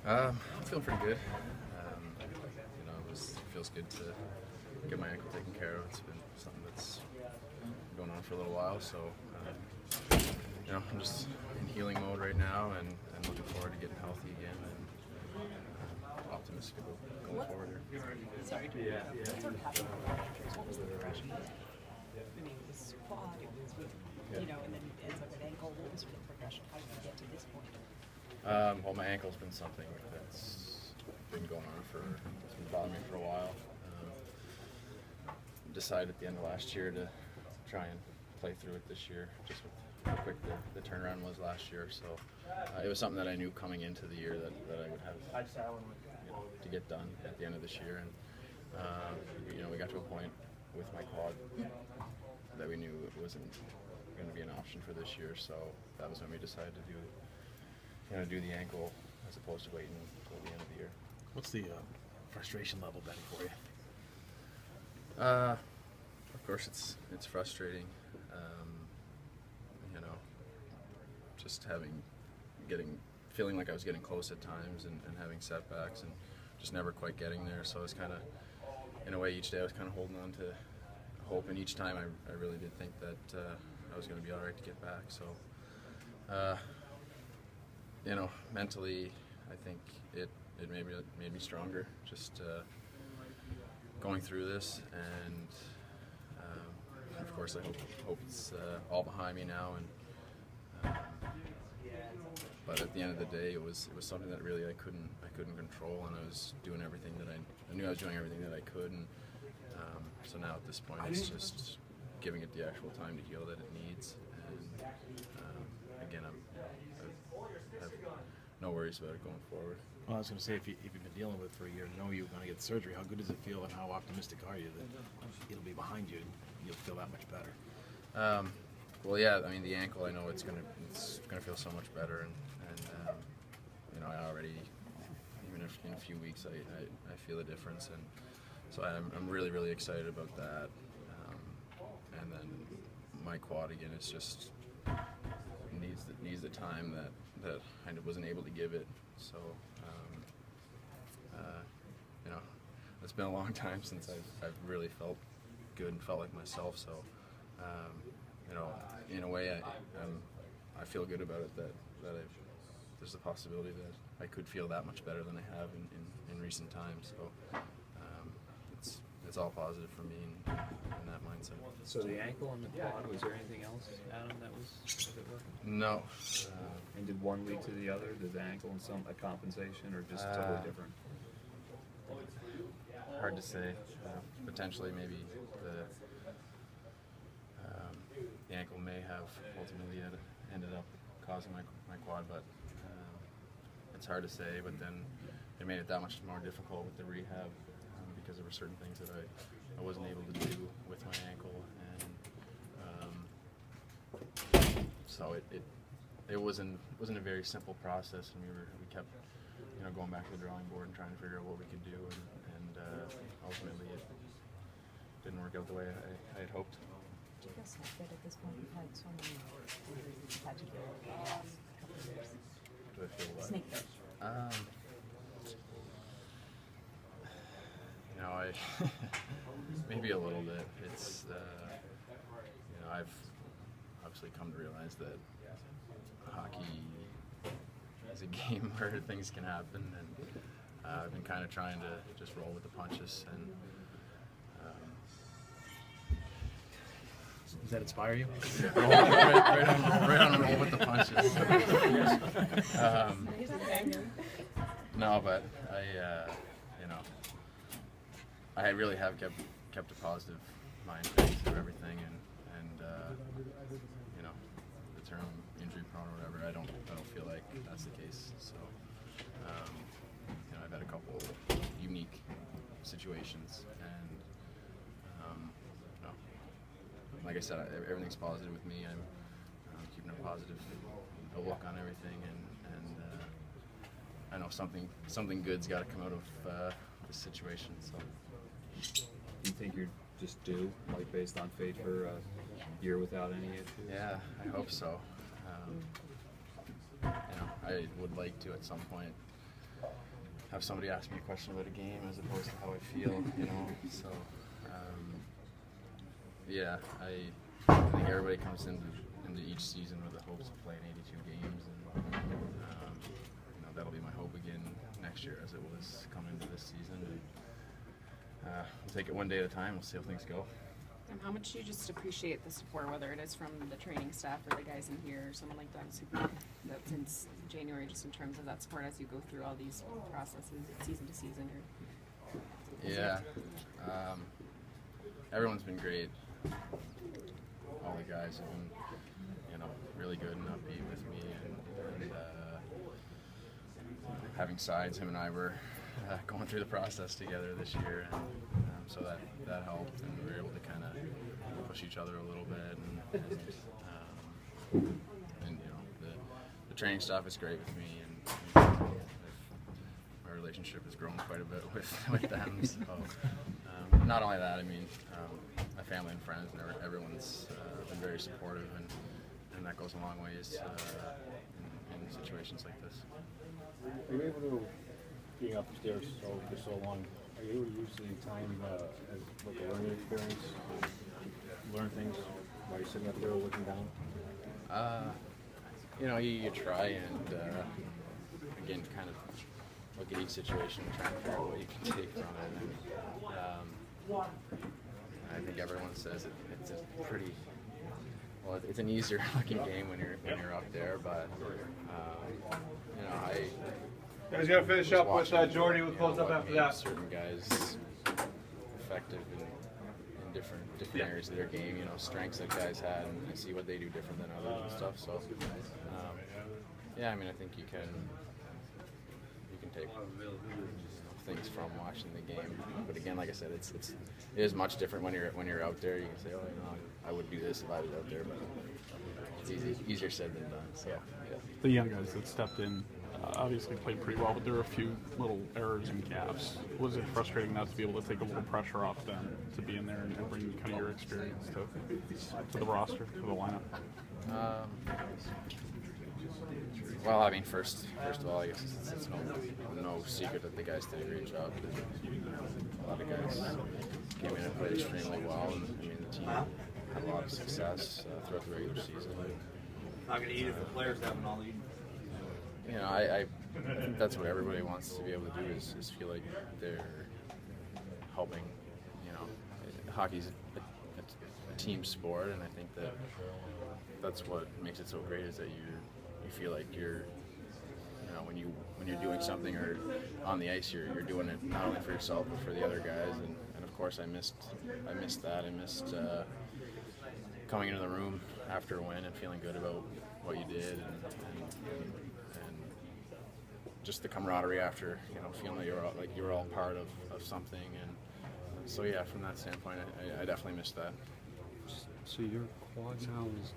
I'm feeling pretty good. It feels good to get my ankle taken care of. It's been something that's been going on for a little while, so I'm just in healing mode right now, and looking forward to getting healthy again, and optimistic about going forward here. Sorry. What sort of happened? What was the progression? I mean, it was quad, it was with, and then it ends up with ankle. What was the progression? How did you get to this point? Well, my ankle's been something that's been going on it's been bothering me for a while. Decided at the end of last year to try and play through it this year, just with how quick the turnaround was last year. So it was something that I knew coming into the year that I would have to get done at the end of this year. And we got to a point with my quad that we knew it wasn't going to be an option for this year. So that was when we decided to do the ankle as opposed to waiting until the end of the year. What's the frustration level been for you? Of course, it's frustrating. Just feeling like I was getting close at times and having setbacks and just never quite getting there. So I was kind of, in a way, each day I was kind of holding on to hope, and each time I really did think that I was going to be all right to get back. So, mentally, I think it made me stronger. Just going through this, and of course, I hope it's all behind me now. But at the end of the day, it was something that really I couldn't control, and I was doing everything that I knew I was doing everything that I could, and so now at this point, it's just giving it the actual time to heal that it needs. And again, I have no worries about it going forward. Well, I was going to say, if you've been dealing with it for a year, know you're going to get surgery, how good does it feel, and how optimistic are you that it'll be behind you and you'll feel that much better? Well, yeah. I mean, the ankle, I know it's gonna feel so much better, and I already, even in a few weeks, I feel a difference, and so I'm really excited about that. And then my quad again, it's just needs the time that I wasn't able to give it. So it's been a long time since I've really felt good and felt like myself. So in a way, I feel good about it that there's a possibility that I could feel that much better than I have in recent times. So it's all positive for me in that mindset. So the ankle and the quad, was there anything else, Adam, that was working? No. And did one lead to the other? Did the ankle and a compensation, or just totally different? Hard to say. Potentially, maybe the ankle may have ultimately ended up causing my quad, but it's hard to say. But then it made it that much more difficult with the rehab because there were certain things that I wasn't able to do with my ankle, and so it wasn't a very simple process, and we kept going back to the drawing board and trying to figure out what we could do, and ultimately it didn't work out the way I had hoped. Do you feel so good at this point? You've had so many injuries you've had to deal with in the last couple of years. Do I feel what? Snake bit. I maybe a little bit. It's I've obviously come to realize that hockey is a game where things can happen, and I've been kind of trying to just roll with the punches. And Does that inspire you? right on roll with the punches. No, but I really have kept a positive mind through everything, and the term injury prone or whatever, I don't feel like that's the case. So I've had a couple unique situations, and like I said, everything's positive with me. I'm keeping a positive outlook on everything, and I know something good's got to come out of this situation. So. Do you think you're just due, like based on fate, for a year without any issues? Yeah, I hope so. I would like to at some point have somebody ask me a question about a game as opposed to how I feel, you know. So yeah, I think everybody comes into each season with the hopes of playing 82 games, and you know, that'll be my hope again next year as it was coming into this season. And, we'll take it one day at a time. We'll see how things go. And how much do you just appreciate the support, whether it is from the training staff or the guys in here, or someone like Doug, that since January, just in terms of that support as you go through all these processes, season to season? Yeah, everyone's been great. All the guys have been, you know, really good and upbeat with me, and having sides, him and I were going through the process together this year, and so that helped, and we were able to kind of push each other a little bit, and you know, the training staff is great with me, and my relationship has grown quite a bit with them. So not only that, I mean, my family and friends and everyone's been very supportive, and that goes a long ways in situations like this. Are you able to, being upstairs for so long, are you able to use the time as like a learning experience, learn things while you're sitting up there looking down? You know, you try and again, kind of look at each situation and try and figure out what you can take from it. And I think everyone says it's a pretty well. It's an easier looking game when you're up there, but you know, Guys, gotta finish up with Jordy. We'll close up after that. Certain guys effective in different areas of their game. You know, strengths that guys had, and I see what they do different than others and stuff. So, yeah, I mean, I think you can take things from watching the game. But again, like I said, it is much different when you're out there. You can say, oh, you know, I would do this if I was out there, but it's easier said than done. So, yeah. The young guys that stepped in obviously played pretty well, but there were a few little errors and gaps. Was it frustrating not to be able to take a little pressure off them to be in there and bring kind of your experience to the roster, to the lineup? Well, I mean, first of all, I guess it's no secret that the guys did a great job. A lot of guys came in and played extremely well, and I mean, the team had a lot of success throughout the regular season. Not gonna eat it for players that haven't all eaten. You know, I think that's what everybody wants to be able to do is feel like they're helping. You know, hockey's a team sport, and I think that's what makes it so great is that you feel like you're, you know, when you're doing something or on the ice, you're doing it not only for yourself but for the other guys, and of course I missed that. I missed coming into the room after a win and feeling good about what you did, and just the camaraderie after, you know, feeling that you were all part of something, and so yeah, from that standpoint, I definitely missed that. So your quad now is